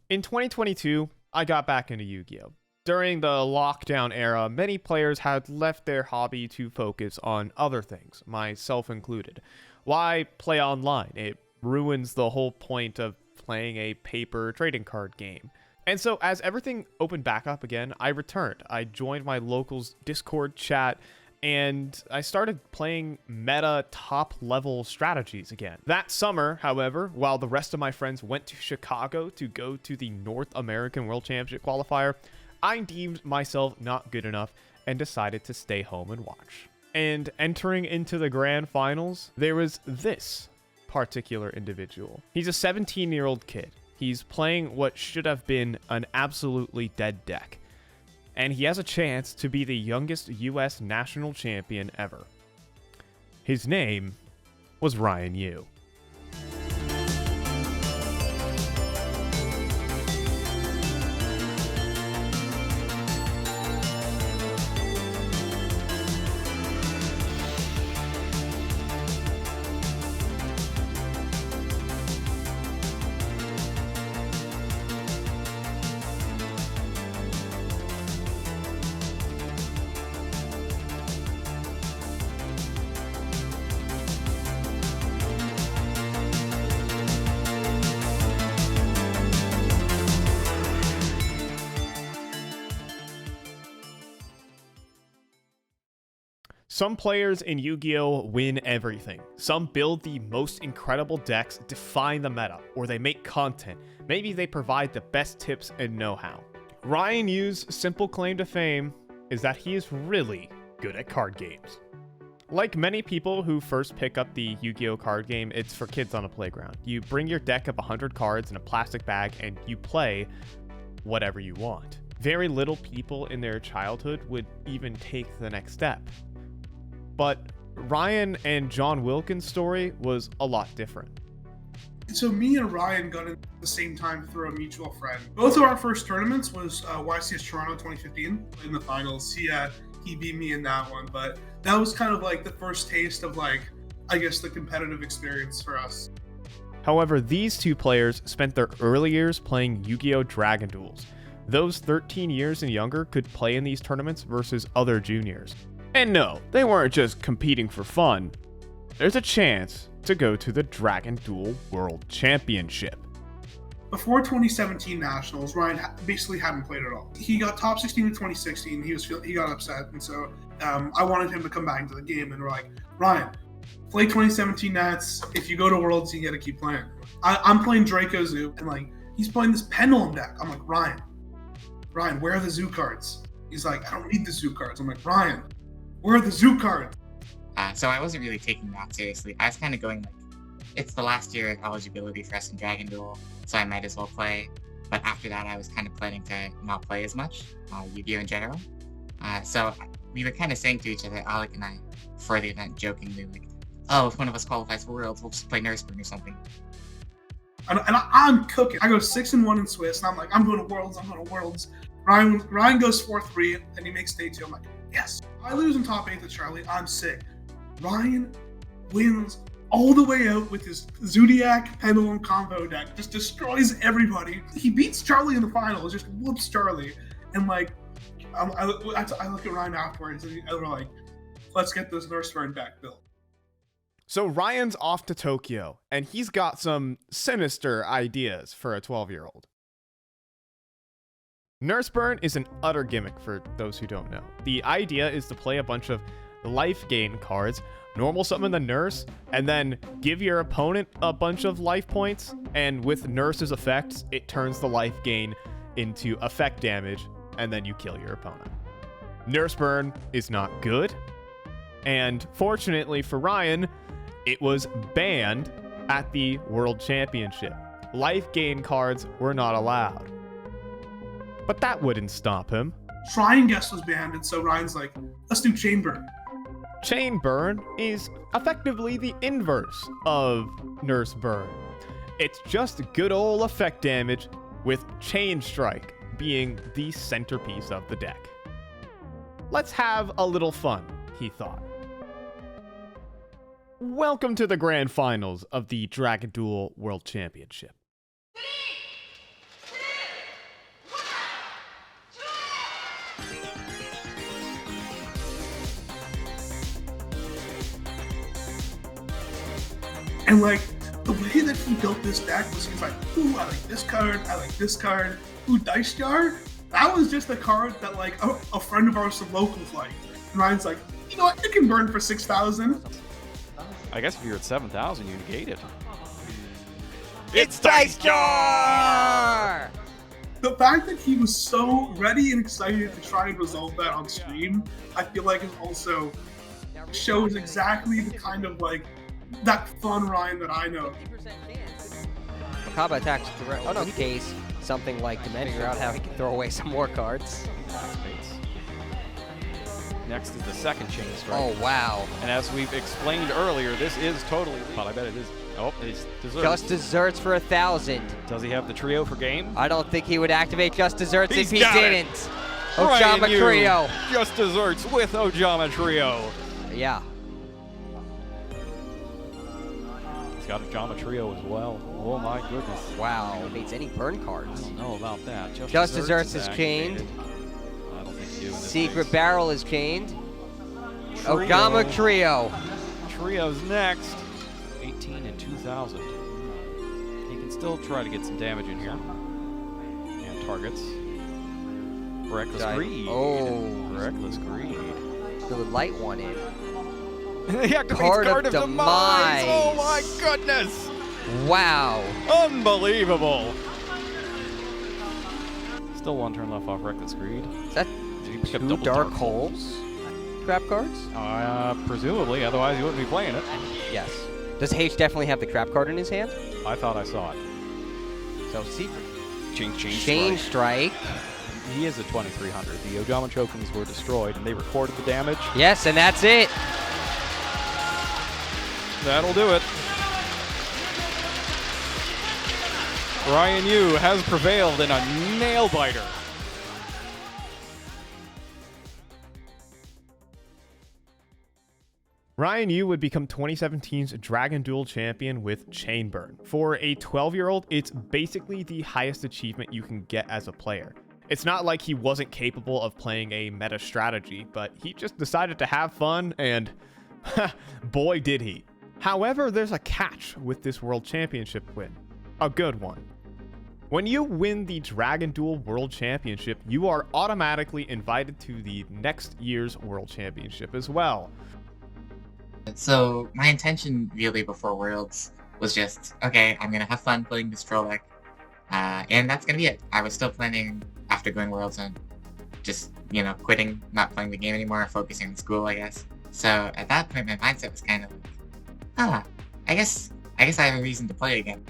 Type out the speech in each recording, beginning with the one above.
In 2022, I got back into Yu-Gi-Oh! During the lockdown era, many players had left their hobby to focus on other things, myself included. Why play online? It ruins the whole point of playing a paper trading card game. And so as everything opened back up again, I returned. I joined my locals Discord chat, and I started playing meta top level strategies again. That summer, however, while the rest of my friends went to Chicago to go to the North American World Championship qualifier, I deemed myself not good enough and decided to stay home and watch. And entering into the grand finals, there was this particular individual. He's a 17-year-old kid. He's playing what should have been an absolutely dead deck. And he has a chance to be the youngest US national champion ever. His name was Ryan Yu. Some players in Yu-Gi-Oh! Win everything. Some build the most incredible decks, define the meta, or they make content. Maybe they provide the best tips and know-how. Ryan Yu's simple claim to fame is that he is really good at card games. Like many people who first pick up the Yu-Gi-Oh! Card game, it's for kids on a playground. You bring your deck of 100 cards in a plastic bag and you play whatever you want. Very little people in their childhood would even take the next step. But Ryan and John Wilkin's story was a lot different. So me and Ryan got in at the same time through a mutual friend. Both of our first tournaments was YCS Toronto 2015 in the finals. He beat me in that one, but that was kind of like the first taste of I guess the competitive experience for us. However, these two players spent their early years playing Yu-Gi-Oh! Dragon Duels. Those 13 years and younger could play in these tournaments versus other juniors. And no, they weren't just competing for fun. There's a chance to go to the Dragon Duel World Championship. Before 2017 Nationals, Ryan basically hadn't played at all. He got top 16 in 2016. He got upset, and so I wanted him to come back into the game. And we're like, Ryan, play 2017 Nats. If you go to Worlds, you got to keep playing. I'm playing Draco Zoo, and he's playing this Pendulum deck. I'm like, Ryan, where are the Zoo cards? He's like, I don't need the Zoo cards. I'm like, Ryan, where are the Zoo cards? So I wasn't really taking that seriously. I was kind of going it's the last year of eligibility for us in Dragon Duel, so I might as well play. But after that, I was kind of planning to not play as much, Yu-Gi-Oh! In general. So we were kind of saying to each other, Alec and I, before the event, jokingly, if one of us qualifies for Worlds, we'll just play Nursburn or something. And I'm cooking. I go 6-1 in Swiss, and I'm like, I'm going to Worlds. Ryan goes 4-3, and he makes day 2. I'm like, yes. I lose in top 8 to Charlie. I'm sick. Ryan wins all the way out with his Zodiac Pendulum combo deck. Just destroys everybody. He beats Charlie in the finals, just whoops Charlie. And I look at Ryan afterwards, and we're like, let's get this Nursburn deck built. So Ryan's off to Tokyo, and he's got some sinister ideas for a 12-year-old. Nursburn is an utter gimmick for those who don't know. The idea is to play a bunch of life gain cards, normal summon the nurse, and then give your opponent a bunch of life points, and with nurse's effects, it turns the life gain into effect damage, and then you kill your opponent. Nursburn is not good, and fortunately for Ryan, it was banned at the World Championship. Life gain cards were not allowed. But that wouldn't stop him. Shrine Guest was banned, and so Ryan's like, let's do Chain Burn. Chain Burn is effectively the inverse of Nurse Burn. It's just good old effect damage with Chain Strike being the centerpiece of the deck. Let's have a little fun, he thought. Welcome to the grand finals of the Dragon Duel World Championship. 3, 2, And like the way that he built this deck was he's like, ooh, I like this card, I like this card, ooh, Dice Jar. That was just a card that like a friend of ours from locals liked. And Ryan's like, you know what, it can burn for 6,000. I guess if you're at 7,000, you negate it. It's Dice Jar! The fact that he was so ready and excited to try and resolve that on stream, I feel like it also shows exactly the kind of like that fun Ryan that I know. Kaba attacks direct. Oh no, he pays something like to figure out how he can throw away some more cards. Next is the second chain strike. Oh wow. And as we've explained earlier, this is totally, well, I bet it is. Oh, it's desserts. Just desserts for 1,000. Does he have the trio for game? I don't think he would activate just desserts if he got it. didn't. Ojama Ryan Yu, Trio. Just desserts with Ojama Trio. Yeah. He's got a Ojama Trio as well. Oh my goodness. Wow. Beats any burn cards. I don't know about that. Just desserts is chained. I don't think you do in this Secret case. Barrel is chained. Trio. Ojama Trio. Trio's next. 18 and 2,000. He can still try to get some damage in here. And targets. Reckless Greed. Oh. Reckless Greed. The light one in. He activates Card of Demise. Oh my goodness! Wow. Unbelievable! Still one turn left off Reckless Greed. Is that Did he pick up 2 double dark holes? Trap cards? Presumably, otherwise he wouldn't be playing it. Yes. Does H definitely have the trap card in his hand? I thought I saw it. So secret. Chain Strike. He is at 2,300. The Ojama tokens were destroyed, and they recorded the damage. Yes, and that's it. That'll do it. Ryan Yu has prevailed in a nail-biter. Ryan Yu would become 2017's Dragon Duel champion with Chainburn. For a 12-year-old, it's basically the highest achievement you can get as a player. It's not like he wasn't capable of playing a meta strategy, but he just decided to have fun, and boy did he. However, there's a catch with this World Championship win. A good one. When you win the Dragon Duel World Championship, you are automatically invited to the next year's World Championship as well. So my intention really before Worlds was just, okay, I'm going to have fun playing this troll deck. And that's going to be it. I was still planning after going Worlds on just, quitting, not playing the game anymore, focusing on school, I guess. So at that point, my mindset was kind of like, I guess I have a reason to play again.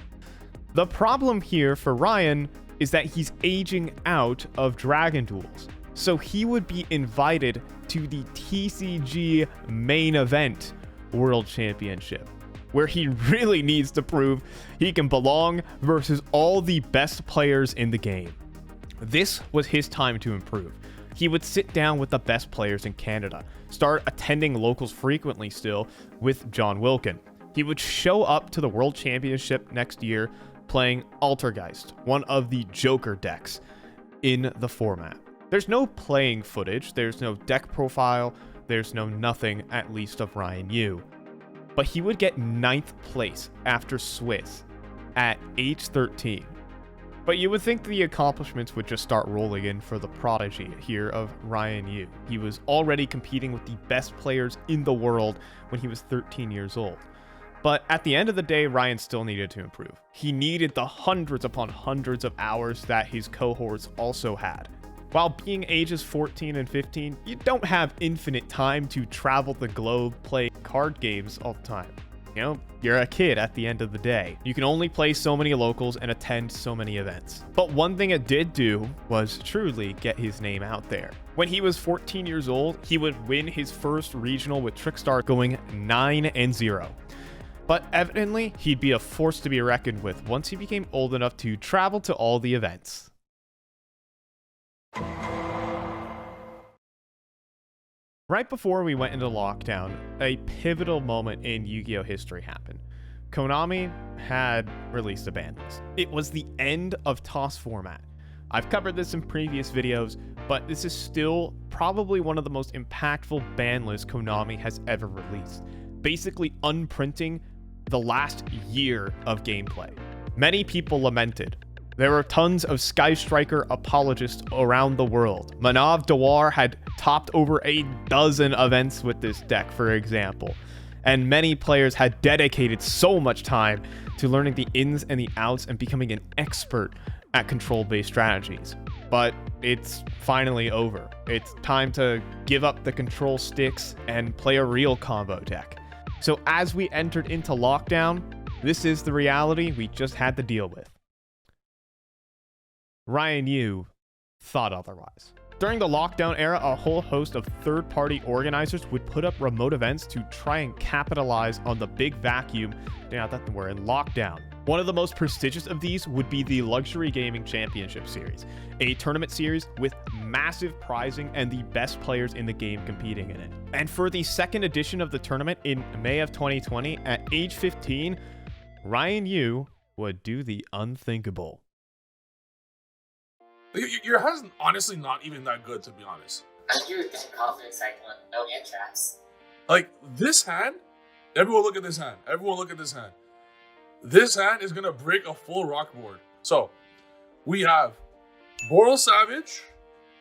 The problem here for Ryan is that he's aging out of Dragon Duels. So he would be invited to the TCG main event World Championship, where he really needs to prove he can belong versus all the best players in the game. This was his time to improve. He would sit down with the best players in Canada, start attending locals frequently still with John Wilkin. He would show up to the World Championship next year playing Altergeist, one of the Joker decks in the format. There's no playing footage, there's no deck profile, there's no nothing, at least of Ryan Yu. But he would get 9th place after Swiss at age 13. But you would think the accomplishments would just start rolling in for the prodigy here of Ryan Yu. He was already competing with the best players in the world when he was 13 years old. But at the end of the day, Ryan still needed to improve. He needed the hundreds upon hundreds of hours that his cohorts also had. While being ages 14 and 15, you don't have infinite time to travel the globe playing card games all the time. You're a kid at the end of the day. You can only play so many locals and attend so many events. But one thing it did do was truly get his name out there. When he was 14 years old, he would win his first regional with Trickstar going 9-0. But evidently, he'd be a force to be reckoned with once he became old enough to travel to all the events. Right before we went into lockdown, a pivotal moment in Yu-Gi-Oh! History happened. Konami had released a ban list. It was the end of TOS format. I've covered this in previous videos, but this is still probably one of the most impactful ban lists Konami has ever released. Basically unprinting the last year of gameplay. Many people lamented. There were tons of Sky Striker apologists around the world. Manav Dawar had topped over a dozen events with this deck, for example. And many players had dedicated so much time to learning the ins and the outs and becoming an expert at control-based strategies. But it's finally over. It's time to give up the control sticks and play a real combo deck. So as we entered into lockdown, this is the reality we just had to deal with. Ryan Yu thought otherwise. During the lockdown era, a whole host of third-party organizers would put up remote events to try and capitalize on the big vacuum now that we're in lockdown. One of the most prestigious of these would be the Luxury Gaming Championship Series, a tournament series with massive prizing and the best players in the game competing in it. And for the second edition of the tournament in May of 2020, at age 15, Ryan Yu would do the unthinkable. Your hand's honestly not even that good, to be honest. I do get confidence cycle and no hand traps. Like, this hand, everyone look at this hand. Everyone look at this hand. This hand is going to break a full rock board. So, we have Boral Savage,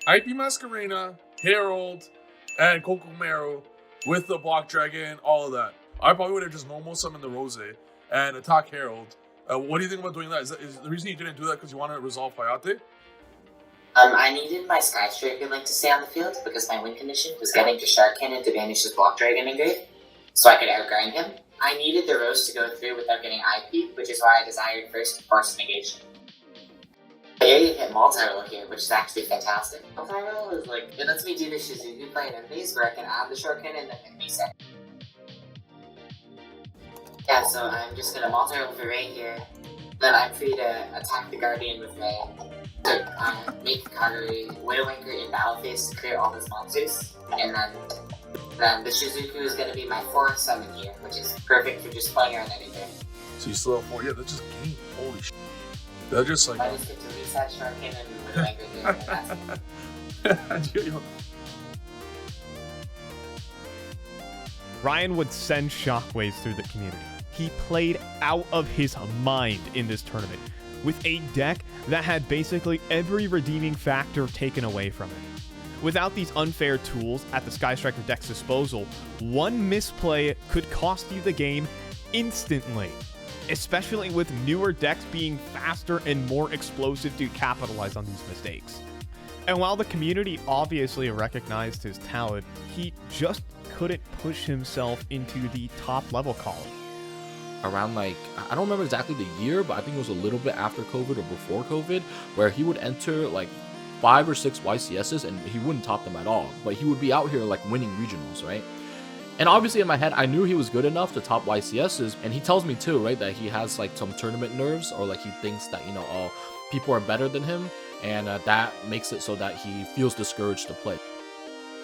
IP Masquerena, Herald, and Kokomero with the Block Dragon, all of that. I probably would have just normal summoned the Rose and attack Herald. What do you think about doing that? Is the reason you didn't do that because you wanted to resolve Hayate? I needed my Sky Striker Link to stay on the field because my win condition was getting to Shark Cannon to banish his Block Dragon Engage, so I could outgrind him. I needed the Rose to go through without getting IP, which is why I desired first Force Negation. But yeah, you hit multi-roll here, which is actually fantastic. Multi-roll is like, it lets me do the Shizuku play in enemies where I can add the Shark Cannon and then enemy set. Yeah, so I'm just gonna multi-roll for Ray here. Then I'm free to attack the Guardian with Ray. To make Kagari Widow Anchor in battle phase to clear all his monsters. And then the Shizuku is going to be my fourth summon here, which is perfect for just playing around anything. So you still have 4? Yeah, that's just game. Holy shit. They're just like... I just get to reset Shark Cannon and Widow Anchor here, and that's it. Ryan would send shockwaves through the community. He played out of his mind in this tournament, with a deck that had basically every redeeming factor taken away from it. Without these unfair tools at the Sky Striker deck's disposal, one misplay could cost you the game instantly, especially with newer decks being faster and more explosive to capitalize on these mistakes. And while the community obviously recognized his talent, he just couldn't push himself into the top level column. Around like, I don't remember exactly the year, but I think it was a little bit after COVID or before COVID, where he would enter like 5 or 6 YCSs and he wouldn't top them at all, but he would be out here like winning regionals, right? And obviously in my head, I knew he was good enough to top YCSs, and he tells me too, right, that he has like some tournament nerves, or like he thinks that, you know, oh, people are better than him, and that makes it so that he feels discouraged to play.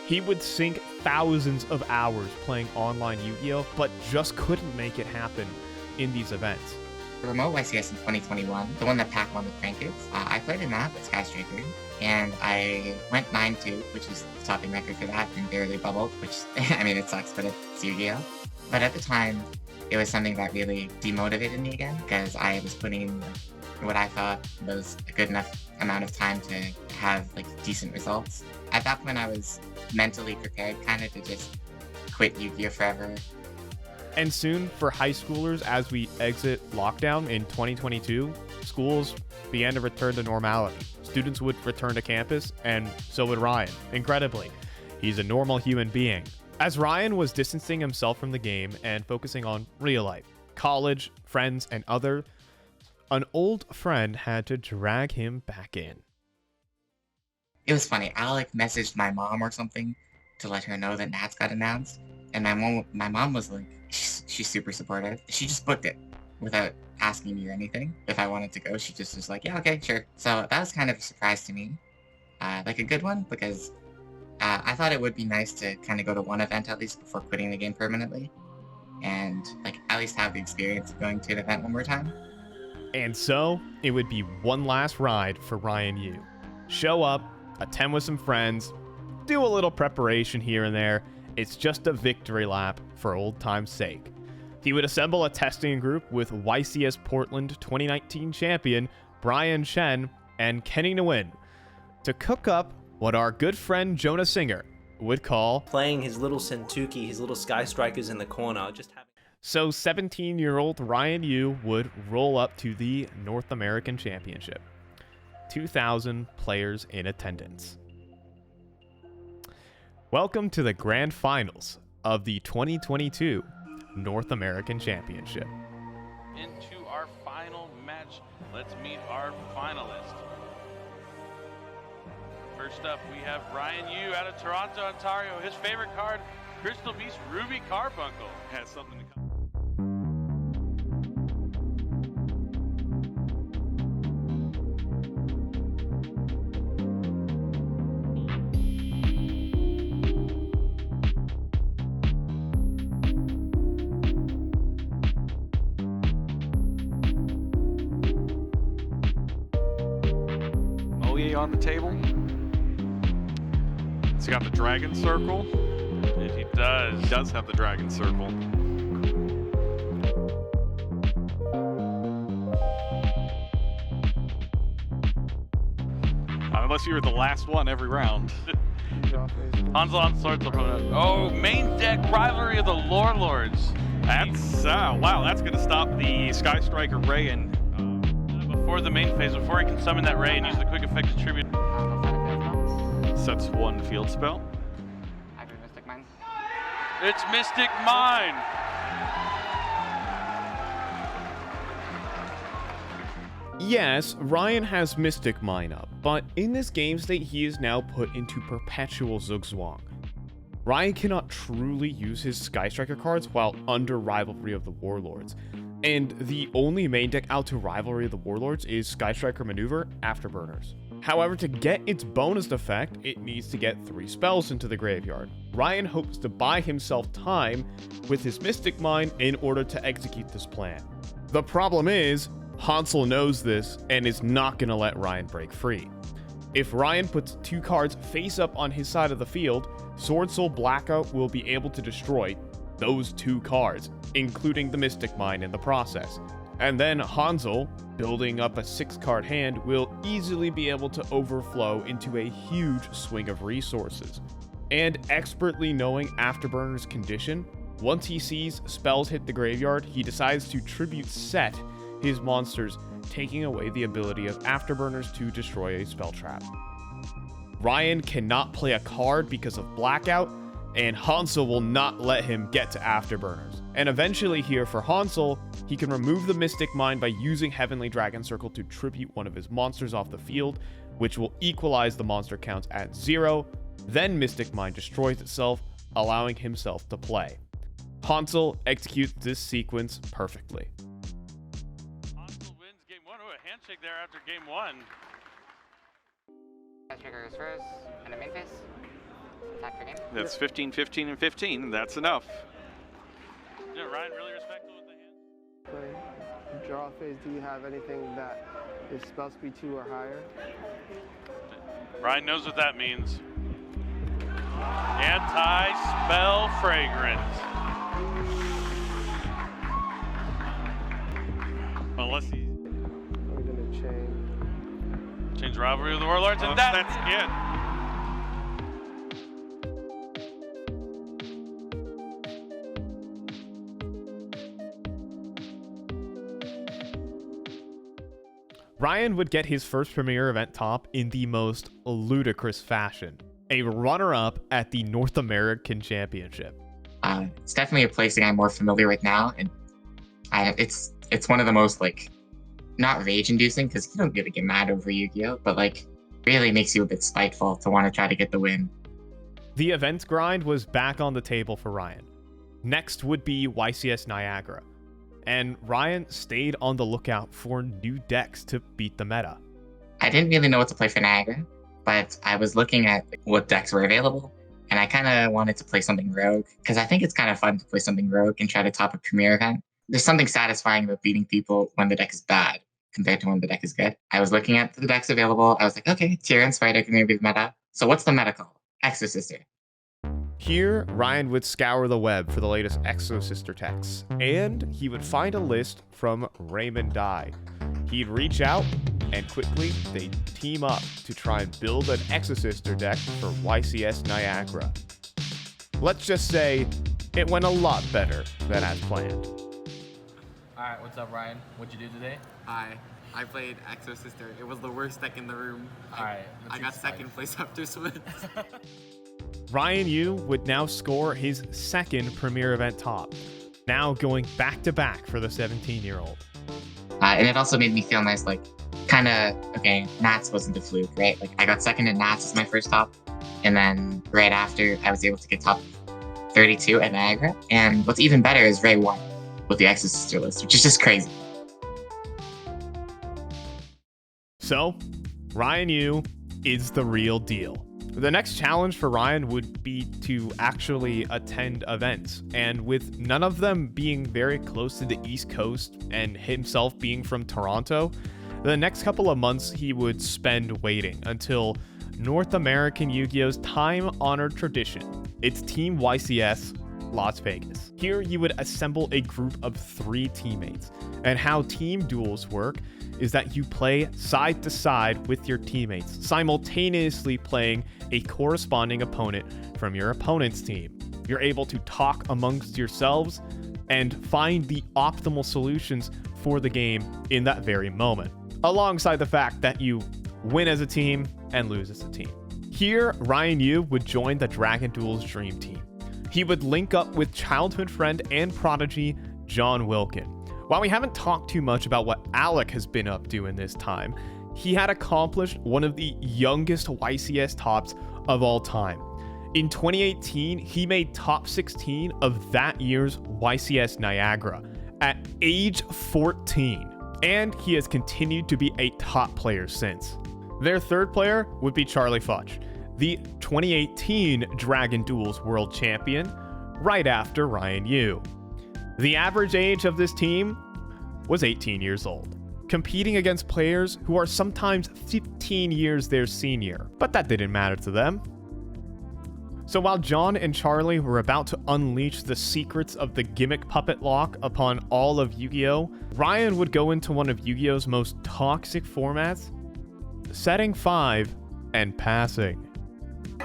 He would sink thousands of hours playing online Yu-Gi-Oh, but just couldn't make it happen in these events. The remote YCS in 2021, the one that Pac won with Crankers, I played in that with Sky Striker, and I went 9-2, which is the topping record for that, and barely bubbled, which, I mean, it sucks, but it's Yu-Gi-Oh! But at the time, it was something that really demotivated me again, because I was putting in what I thought was a good enough amount of time to have, like, decent results. At that point, I was mentally prepared, kind of, to just quit Yu-Gi-Oh! Forever. And soon, for high schoolers, as we exit lockdown in 2022, schools began to return to normality. Students would return to campus, and so would Ryan. Incredibly, he's a normal human being. As Ryan was distancing himself from the game and focusing on real life, college, friends, and other, an old friend had to drag him back in. It was funny. I messaged my mom or something to let her know that Nats got announced, and my mom was like, she's super supportive. She just booked it without asking me or anything. If I wanted to go, she just was like, yeah, okay, sure. So that was kind of a surprise to me, like a good one, because I thought it would be nice to kind of go to one event at least before quitting the game permanently, and like at least have the experience of going to an event one more time. And so it would be one last ride for Ryan Yu. Show up, attend with some friends, do a little preparation here and there. It's just a victory lap for old time's sake. He would assemble a testing group with YCS Portland 2019 champion Brian Chen and Kenny Nguyen to cook up what our good friend Jonah Singer would call playing his little Sentuki, his little Sky Strikers in the corner, just having. So 17-year-old Ryan Yu would roll up to the North American Championship. 2,000 players in attendance. Welcome to the grand finals of the 2022 North American Championship. Into our final match, let's meet our finalist. First up, we have Ryan Yu out of Toronto, Ontario. His favorite card, Crystal Beast Ruby Carbuncle. Has something to come. On the table. He's got the dragon circle. And he does. He does have the dragon circle. Unless you were the last one every round. Hansel on Swords. Oh, main deck rivalry of the Lore Lords. That's wow. That's gonna stop the Sky Striker Ray and. Before the main phase, before he can summon that Ray and use the quick effect distribute. Sets one field spell. Mystic Mine. It's Mystic Mine. Yes, Ryan has Mystic Mine up, but in this game state he is now put into Perpetual Zugzwang. Ryan cannot truly use his Sky Striker cards while under Rivalry of the Warlords, and the only main deck out to Rivalry of the Warlords is Sky Striker Maneuver Afterburners. However, to get its bonus effect, it needs to get 3 spells into the graveyard. Ryan hopes to buy himself time with his Mystic Mine in order to execute this plan. The problem is, Hansel knows this and is not going to let Ryan break free. If Ryan puts 2 cards face up on his side of the field, Sword Soul Blackout will be able to destroy those 2 cards, including the Mystic Mine in the process. And then Hansel, building up a 6-card hand, will easily be able to overflow into a huge swing of resources. And expertly knowing Afterburner's condition, once he sees spells hit the graveyard, he decides to tribute set his monsters, taking away the ability of Afterburners to destroy a spell trap. Ryan cannot play a card because of Blackout, and Hansel will not let him get to Afterburners. And eventually here for Hansel, he can remove the Mystic Mine by using Heavenly Dragon Circle to tribute one of his monsters off the field, which will equalize the monster counts at 0. Then Mystic Mine destroys itself, allowing himself to play. Hansel executes this sequence perfectly. Hansel wins game 1. Oh, a handshake there after game 1. Trigger goes first, and the main phase. Attack for game. That's 15, 15, and 15. That's enough. Yeah, Ryan really respectful with the hand. Play. Draw phase, do you have anything that is spell speed 2 or higher? Ryan knows what that means. Anti-spell fragrance. Unless he... We're gonna change Rivalry of the Warlords, and that's it. Ryan would get his first premier event top in the most ludicrous fashion. A runner-up at the North American Championship. It's definitely a placing I'm more familiar with now, and it's one of the most, like, not rage-inducing, because you don't really get mad over Yu-Gi-Oh!, but, like, really makes you a bit spiteful to want to try to get the win. The events grind was back on the table for Ryan. Next would be YCS Niagara, and Ryan stayed on the lookout for new decks to beat the meta. I didn't really know what to play for Niagara, but I was looking at what decks were available, and I kind of wanted to play something rogue, because I think it's kind of fun to play something rogue and try to top a premier event. There's something satisfying about beating people when the deck is bad compared to when the deck is good. I was looking at the decks available. I was like, okay, Tyrion Spider can maybe be the meta. So what's the meta called? Exorcister. Here, Ryan would scour the web for the latest Exo Sister techs, and he would find a list from Raymond Dye. He'd reach out, and quickly they'd team up to try and build an Exo Sister deck for YCS Niagara. Let's just say it went a lot better than as planned. Alright, what's up, Ryan? What'd you do today? Hi. I played Exo Sister. It was the worst deck in the room. Alright. I got second place after Swift. Ryan Yu would now score his second premier event top, now going back-to-back for the 17-year-old. And it also made me feel nice, like, kind of, okay, Nats wasn't a fluke, right? Like, I got second at Nats as my first top, and then right after, I was able to get top 32 at Niagara. And what's even better is Ray won with the Exo Sister list, which is just crazy. So, Ryan Yu is the real deal. The next challenge for Ryan would be to actually attend events, and with none of them being very close to the East Coast and himself being from Toronto, the next couple of months he would spend waiting until North American Yu-Gi-Oh's time-honored tradition. It's Team YCS Las Vegas. Here you would assemble a group of 3 teammates, and how team duels work is that you play side to side with your teammates, simultaneously playing a corresponding opponent from your opponent's team. You're able to talk amongst yourselves and find the optimal solutions for the game in that very moment, alongside the fact that you win as a team and lose as a team. Here, Ryan Yu would join the Dragon Duel's dream team. He would link up with childhood friend and prodigy John Wilkin. While we haven't talked too much about what Alec has been up to in this time, he had accomplished one of the youngest YCS tops of all time. In 2018, he made top 16 of that year's YCS Niagara at age 14, and he has continued to be a top player since. Their third player would be Charlie Fudge, the 2018 Dragon Duels World Champion, right after Ryan Yu. The average age of this team was 18 years old, competing against players who are sometimes 15 years their senior, but that didn't matter to them. So while John and Charlie were about to unleash the secrets of the gimmick puppet lock upon all of Yu-Gi-Oh!, Ryan would go into one of Yu-Gi-Oh's most toxic formats, setting 5 and passing.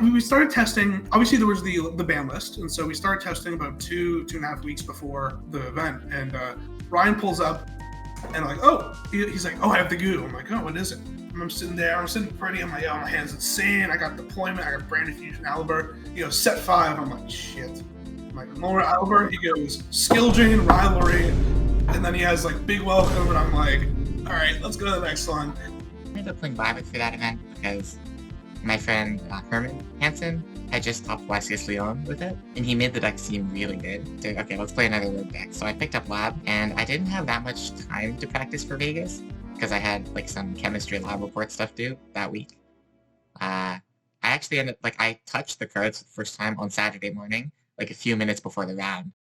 We started testing, obviously there was the ban list, and so we started testing about 2.5 weeks before the event, and Ryan pulls up, and I'm like, oh, he's like, oh, I have the goo. I'm like, oh, what is it? And I'm sitting there, I'm sitting pretty, I'm like, oh, my hand's insane, I got deployment, I got branded fusion Aliber, he goes, set 5, I'm like, shit. I'm like, lower Aliber, he goes, skill drain, rivalry, and then he has like big welcome, and I'm like, all right, let's go to the next one. I ended up playing Vivid for that event because my friend Herman Hansen had just topped YCS Leon with it, and he made the deck seem really good. So, okay, let's play another rogue deck. So I picked up Lab, and I didn't have that much time to practice for Vegas because I had like some chemistry lab report stuff due that week. I actually ended up, I touched the cards for the first time on Saturday morning, like a few minutes before the round.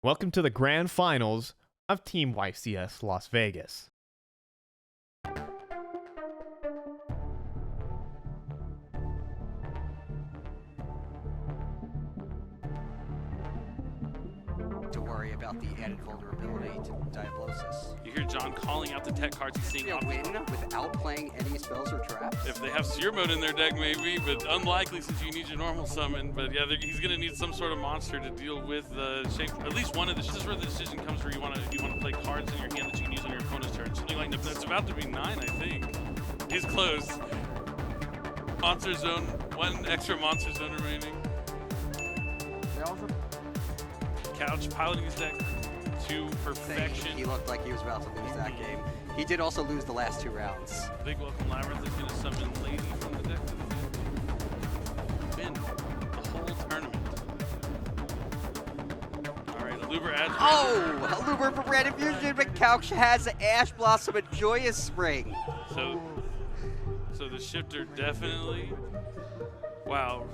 Welcome to the grand finals of Team YCS Las Vegas. About the added vulnerability to diablosis. You hear John calling out the tech cards and seeing win without playing any spells or traps? If they have Seer Mode in their deck, maybe, but unlikely since you need your normal summon. But yeah, he's going to need some sort of monster to deal with the shape. At least one of this is where the decision comes where you want to play cards in your hand that you can use on your opponent's turn. Something like that's about to be 9, I think. He's close. Monster Zone, 1 extra Monster Zone remaining. Couch piloting his deck to perfection. He looked like he was about to lose that game. He did also lose the last 2 rounds. Big Welcome Labyrinth is going to summon Lady from the deck to the field. Win the whole tournament. Alright, Aluber adds. Oh! Aluber for Branded Fusion, but Couch has Ash Blossom and Joyous Spring. So the shifter definitely. Wow.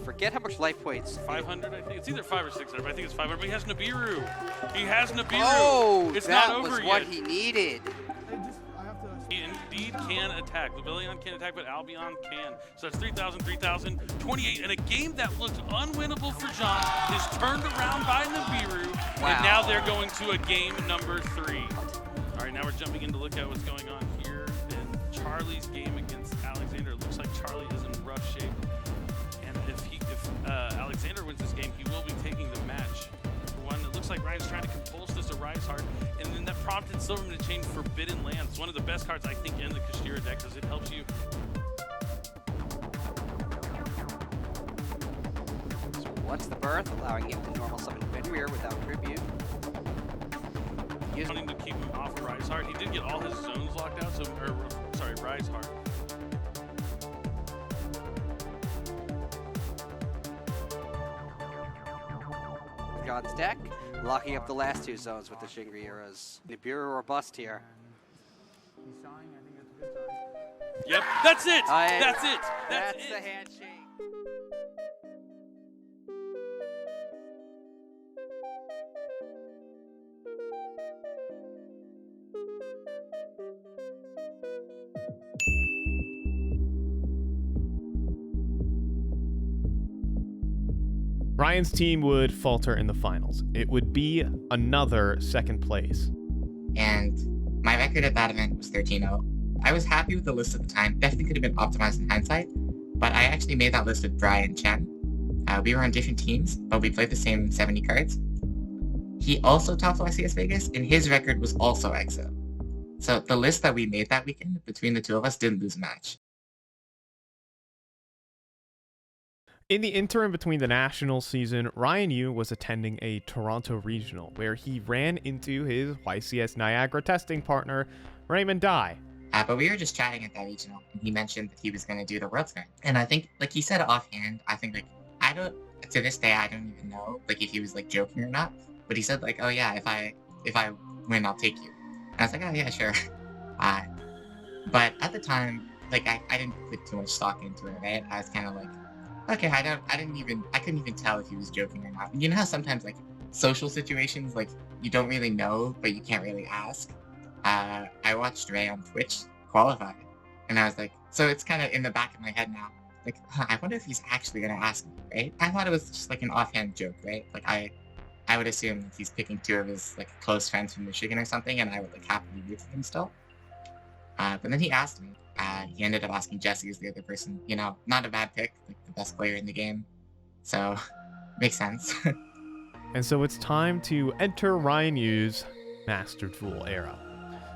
Forget how much life points. 500, I think. It's either 500 or 600, but I think it's 500. But he has Nibiru. He has Nibiru. Oh, it's that not over was yet. what he needed. He indeed can attack. Lavillion can't attack, but Albion can. So that's 3,000, 3,000, 28. And a game that looked unwinnable for John is turned around by Nibiru. Wow. And now they're going to a game number 3. All right, now we're jumping in to look at what's going on here in Charlie's game against Alexander. It looks like Charlie is in rough shape. And if Alexander wins this game, he will be taking the match. It looks like Ryan's trying to compulse this to Rise Heart, and then that prompted Silverman to change Forbidden Lands. It's one of the best cards, I think, in the Kashira deck because it helps you. So what's the birth, allowing him to normal summon Fenrir without tribute. Wanting to keep him off of Rise Heart. He did get all his zones locked out, Rise Heart. John's deck, locking up the last 2 zones with the Shingri-Eras. Nibiru or bust here. Yep, that's it. That's it. That's the handshake. Ryan's team would falter in the finals. It would be another 2nd place. And my record at that event was 13-0. I was happy with the list at the time. Definitely could have been optimized in hindsight, but I actually made that list with Brian and Chen. We were on different teams, but we played the same 70 cards. He also topped YCS Vegas, and his record was also EXO. So the list that we made that weekend between the two of us didn't lose a match. In the interim between the national season, Ryan Yu was attending a Toronto regional where he ran into his YCS Niagara testing partner, Raymond Dye. But we were just chatting at that regional, and he mentioned that he was going to do the World Tour. And I think, like, he said offhand, I think, like, to this day, I don't even know, like, if he was, like, joking or not. But he said, like, oh yeah, if I win, I'll take you. And I was like, oh yeah, sure. But at the time, like, I didn't put too much stock into it, right? I was kind of like, okay, I couldn't even tell if he was joking or not. You know how sometimes, like, social situations, like, you don't really know, but you can't really ask? I watched Ray on Twitch qualify, and I was like, so it's kind of in the back of my head now, like, I wonder if he's actually going to ask me, right? I thought it was just, like, an offhand joke, right? Like, I would assume that he's picking 2 of his, like, close friends from Michigan or something, and I would, like, happily root for him still. But then he asked me. He ended up asking Jesse as the other person. You know, not a bad pick, like the best player in the game. So, makes sense. And so it's time to enter Ryan Yu's Master Duel era.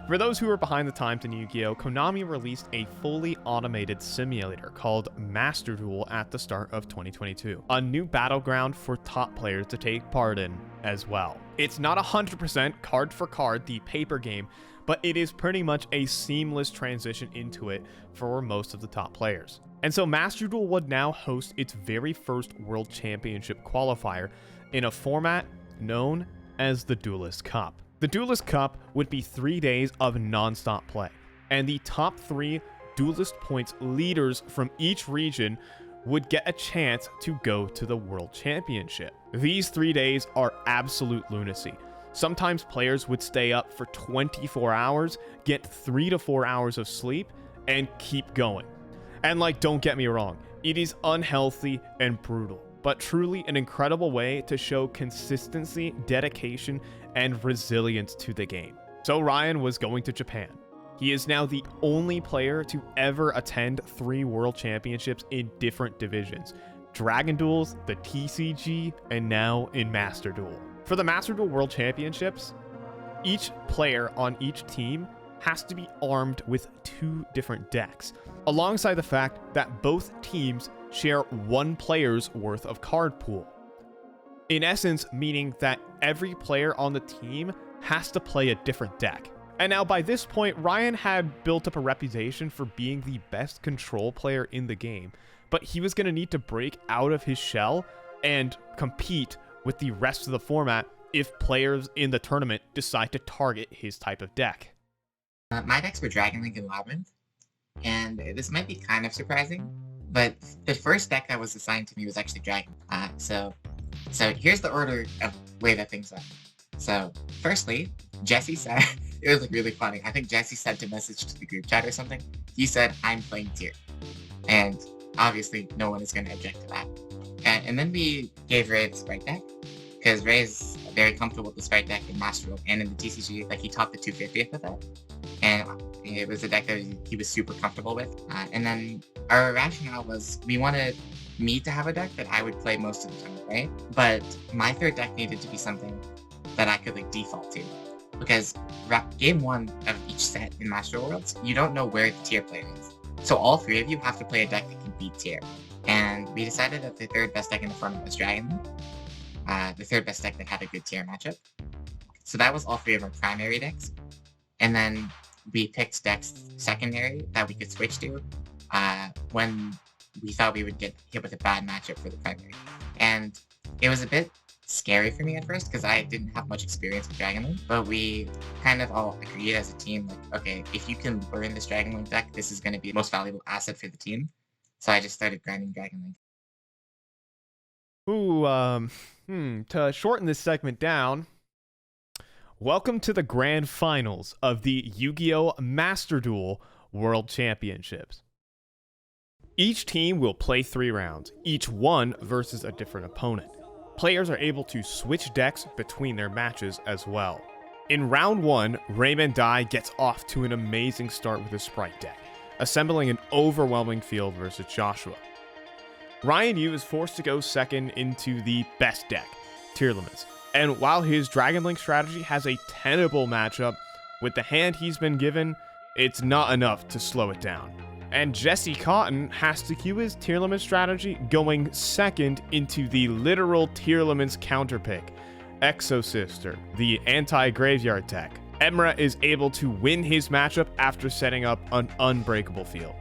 For those who are behind the times in Yu-Gi-Oh!, Konami released a fully automated simulator called Master Duel at the start of 2022. A new battleground for top players to take part in as well. It's not 100% card for card, the paper game, but it is pretty much a seamless transition into it for most of the top players. And so Master Duel would now host its very first World Championship qualifier in a format known as the Duelist Cup. The Duelist Cup would be 3 days of non-stop play, and the top 3 Duelist Points leaders from each region would get a chance to go to the World Championship. These 3 days are absolute lunacy. Sometimes players would stay up for 24 hours, get 3 to 4 hours of sleep, and keep going. And like, don't get me wrong, it is unhealthy and brutal, but truly an incredible way to show consistency, dedication, and resilience to the game. So Ryan was going to Japan. He is now the only player to ever attend 3 World Championships in different divisions: Dragon Duels, the TCG, and now in Master Duel. For the Master Duel World Championships, each player on each team has to be armed with 2 different decks, alongside the fact that both teams share 1 player's worth of card pool. In essence, meaning that every player on the team has to play a different deck. And now by this point, Ryan had built up a reputation for being the best control player in the game, but he was going to need to break out of his shell and compete with the rest of the format if players in the tournament decide to target his type of deck. My decks were Dragon Link and Labyrinth, and this might be kind of surprising, but the first deck that was assigned to me was actually Dragon. So here's the order of way that things went. So firstly, Jesse said It was like really funny. I think Jesse sent a message to the group chat or something. He said, "I'm playing tier," and obviously no one is going to object to that. And then we gave Ray the Sprite deck because Ray's very comfortable with the Sprite deck in Master Duel and in the TCG. Like he topped the 250th with it, and it was a deck that he was super comfortable with. And then our rationale was we wanted me to have a deck that I would play most of the time, right? But my third deck needed to be something that I could like default to, because game 1 of each set in Master Worlds, you don't know where the tier player is. So all 3 of you have to play a deck that can beat tier. And we decided that the third best deck in the format was Dragon, the third best deck that had a good tier matchup. So that was all 3 of our primary decks. And then we picked decks secondary that we could switch to when we thought we would get hit with a bad matchup for the primary. And it was a bit scary for me at first because I didn't have much experience with Dragon Link, but we kind of all agreed as a team, like, okay, if you can learn this Dragon Link deck, this is going to be the most valuable asset for the team. So I just started grinding Dragon Link. Ooh, to shorten this segment down, welcome to the grand finals of the Yu-Gi-Oh! Master Duel World Championships. Each team will play 3 rounds, each one versus a different opponent. Players are able to switch decks between their matches as well. In round 1, Raymond Dai gets off to an amazing start with his Sprite deck, assembling an overwhelming field versus Joshua. Ryan Yu is forced to go second into the best deck, Tearlaments, and while his Dragon Link strategy has a tenable matchup, with the hand he's been given, it's not enough to slow it down. And Jesse Cotton has to cue his Tearlaments strategy, going second into the literal Tearlaments counterpick, Exo Sister, the anti-graveyard deck. Emra is able to win his matchup after setting up an unbreakable field.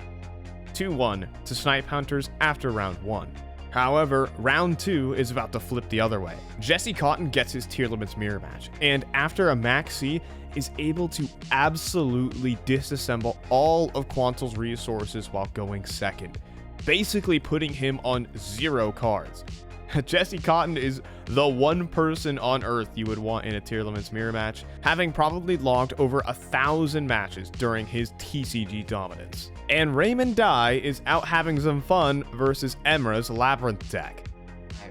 2-1 to Snipe Hunters after round 1. However, round 2 is about to flip the other way. Jesse Cotton gets his Tearlaments mirror match, and after a Max C, is able to absolutely disassemble all of Quantel's resources while going second, basically putting him on 0 cards. Jesse Cotton is the one person on Earth you would want in a Tearlaments mirror match, having probably logged over 1,000 matches during his TCG dominance. And Raymond Dai is out having some fun versus Emra's Labyrinth deck.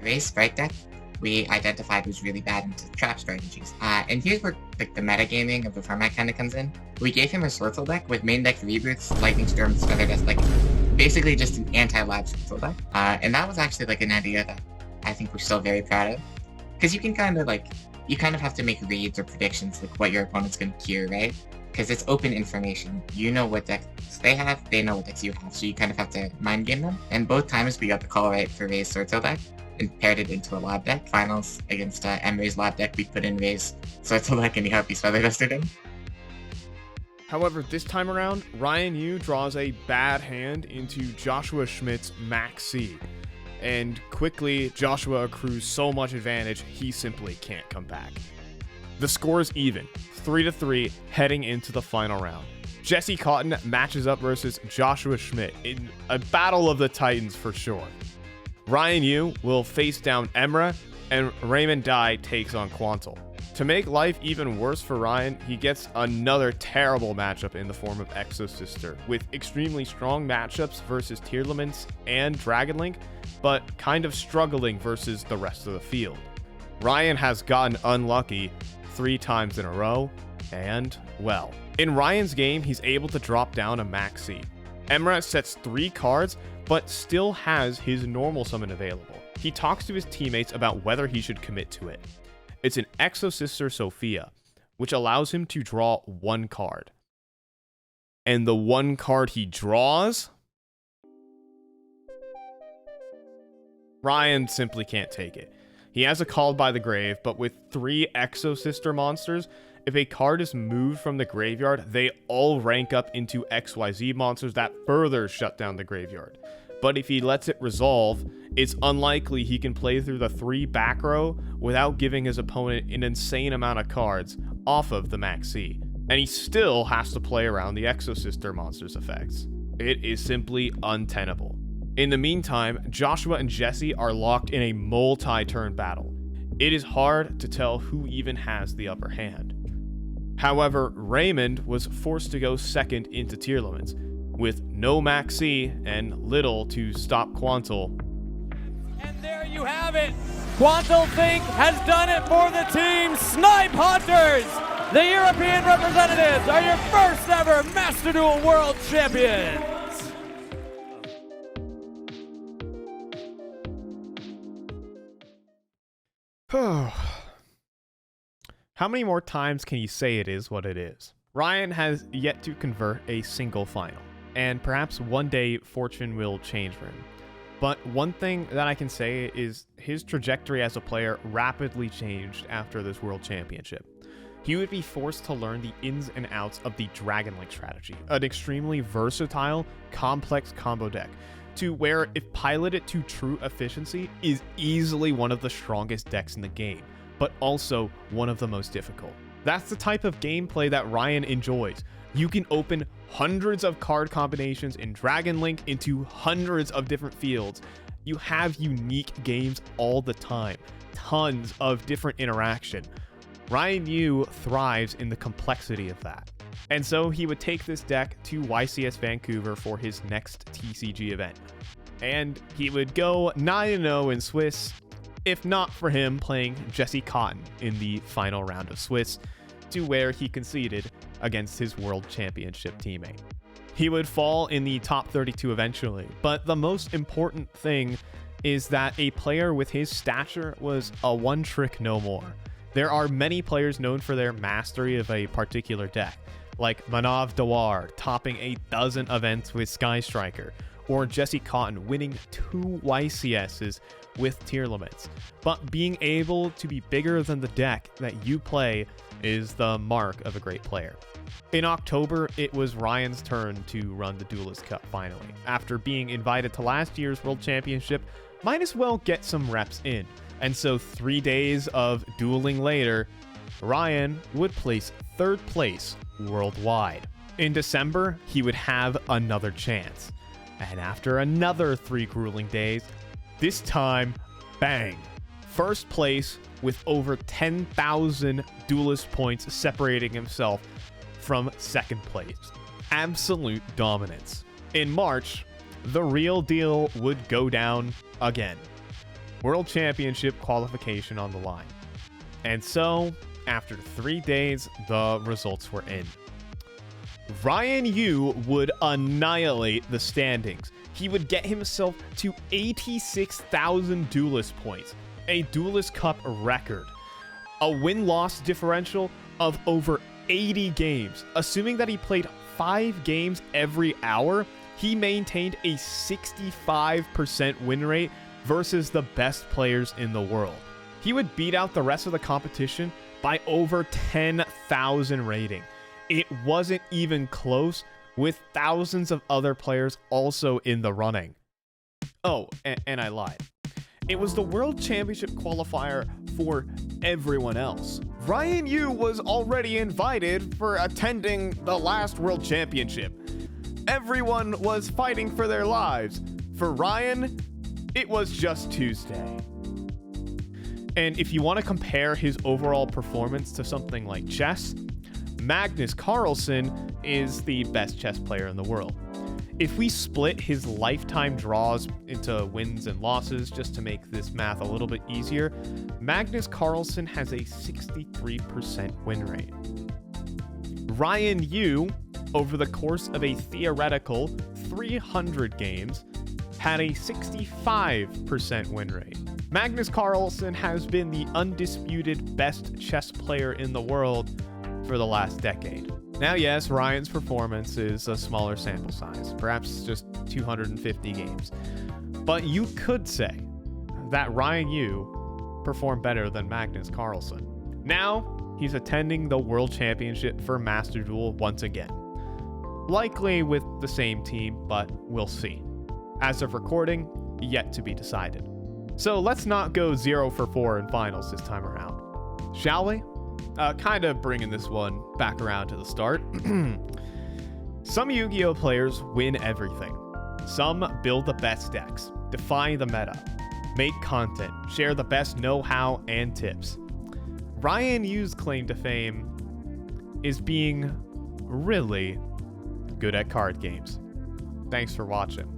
Ray's Sprite deck, we identified was really bad into trap strategies. And here's where like the metagaming of the format kind of comes in. We gave him a Swirtle deck with main deck Rebirths, Lightning Storms, Feather Dust, like basically just an anti-lab Swirtle deck. And that was actually like an idea that I think we're still very proud of. Because you can kind of have to make reads or predictions like what your opponent's going to cure, right? Because it's open information. You know what decks they have, they know what decks you have, so you kind of have to mind game them. And both times we got the call right for Ray's Swirtle deck and paired it into a lab deck. Finals against Emery's lab deck, we put in Ray's Swirtle deck and he Harpy's Feather Dusted him. However, this time around, Ryan Yu draws a bad hand into Joshua Schmidt's Max C. And quickly, Joshua accrues so much advantage, he simply can't come back. The score is even, 3-3, heading into the final round. Jesse Cotton matches up versus Joshua Schmidt in a battle of the titans for sure. Ryan Yu will face down Emra, and Raymond Dai takes on Quantel. To make life even worse for Ryan, he gets another terrible matchup in the form of Exo Sister, with extremely strong matchups versus Tearlaments and Dragon Link, but kind of struggling versus the rest of the field. Ryan has gotten unlucky 3 times in a row, and, well, in Ryan's game, he's able to drop down a Max C. Emra sets 3 cards, but still has his normal summon available. He talks to his teammates about whether he should commit to it. It's an Exo Sister Sophia, which allows him to draw 1 card. And the 1 card he draws, Ryan simply can't take it. He has a Called by the Grave, but with 3 Exo Sister monsters, if a card is moved from the graveyard, they all rank up into XYZ monsters that further shut down the graveyard. But if he lets it resolve, it's unlikely he can play through the 3 back row without giving his opponent an insane amount of cards off of the Max C. And he still has to play around the Exo Sister monsters effects. It is simply untenable. In the meantime, Joshua and Jesse are locked in a multi-turn battle. It is hard to tell who even has the upper hand. However, Raymond was forced to go second into tier limits, with no Maxi and little to stop Quantal. And there you have it. Quantal Think has done it for the team. Snipe Hunters, the European representatives, are your first ever Master Duel World Champions. How many more times can you say it is what it is? Ryan has yet to convert a single final, and perhaps one day fortune will change for him. But one thing that I can say is his trajectory as a player rapidly changed after this World Championship. He would be forced to learn the ins and outs of the Dragon Link strategy, an extremely versatile, complex combo deck, to where if piloted to true efficiency is easily one of the strongest decks in the game, but also one of the most difficult. That's the type of gameplay that Ryan enjoys. You can open hundreds of card combinations in Dragon Link into hundreds of different fields. You have unique games all the time, tons of different interaction. Ryan Yu thrives in the complexity of that. And so he would take this deck to YCS Vancouver for his next TCG event. And he would go 9-0 in Swiss, if not for him playing Jesse Cotton in the final round of Swiss, to where he conceded against his World Championship teammate. He would fall in the top 32 eventually, but the most important thing is that a player with his stature was a one-trick no more. There are many players known for their mastery of a particular deck, like Manav Dawar topping a dozen events with Sky Striker, or Jesse Cotton winning 2 YCSs with tier limits. But being able to be bigger than the deck that you play is the mark of a great player. In October, it was Ryan's turn to run the Duelist Cup finally. After being invited to last year's World Championship, might as well get some reps in. And so 3 days of dueling later, Ryan would place 3rd place worldwide. In December, he would have another chance. And after another 3 grueling days, this time, bang! 1st place with over 10,000 duelist points separating himself from 2nd place. Absolute dominance. In March, the real deal would go down again. World Championship qualification on the line. And so, after 3 days, the results were in. Ryan Yu would annihilate the standings. He would get himself to 86,000 duelist points, a Duelist Cup record, a win-loss differential of over 80 games. Assuming that he played 5 games every hour, he maintained a 65% win rate versus the best players in the world. He would beat out the rest of the competition by over 10,000 rating. It wasn't even close, with thousands of other players also in the running. Oh, and I lied. It was the World Championship qualifier for everyone else. Ryan Yu was already invited for attending the last World Championship. Everyone was fighting for their lives. For Ryan, it was just Tuesday. And if you want to compare his overall performance to something like chess, Magnus Carlsen is the best chess player in the world. If we split his lifetime draws into wins and losses just to make this math a little bit easier, Magnus Carlsen has a 63% win rate. Ryan Yu, over the course of a theoretical 300 games, had a 65% win rate. Magnus Carlsen has been the undisputed best chess player in the world for the last decade. Now, yes, Ryan's performance is a smaller sample size, perhaps just 250 games. But you could say that Ryan Yu performed better than Magnus Carlsen. Now, he's attending the World Championship for Master Duel once again. Likely with the same team, but we'll see. As of recording, yet to be decided. So let's not go 0 for 4 in finals this time around, shall we? Kind of bringing this one back around to the start. Some Yu-Gi-Oh! Players win everything. Some build the best decks, define the meta, make content, share the best know-how and tips. Ryan Yu's claim to fame is being really good at card games. Thanks for watching.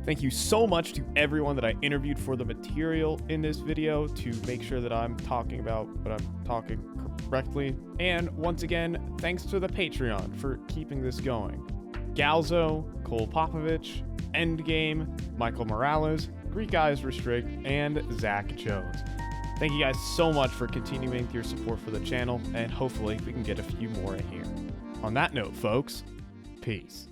Thank you so much to everyone that I interviewed for the material in this video to make sure that I'm talking about what I'm talking correctly. And once again, thanks to the Patreon for keeping this going. Galzo, Cole Popovich, Endgame, Michael Morales, Greek Eyes Restrict, and Zach Jones. Thank you guys so much for continuing your support for the channel, and hopefully we can get a few more in here. On that note, folks, peace.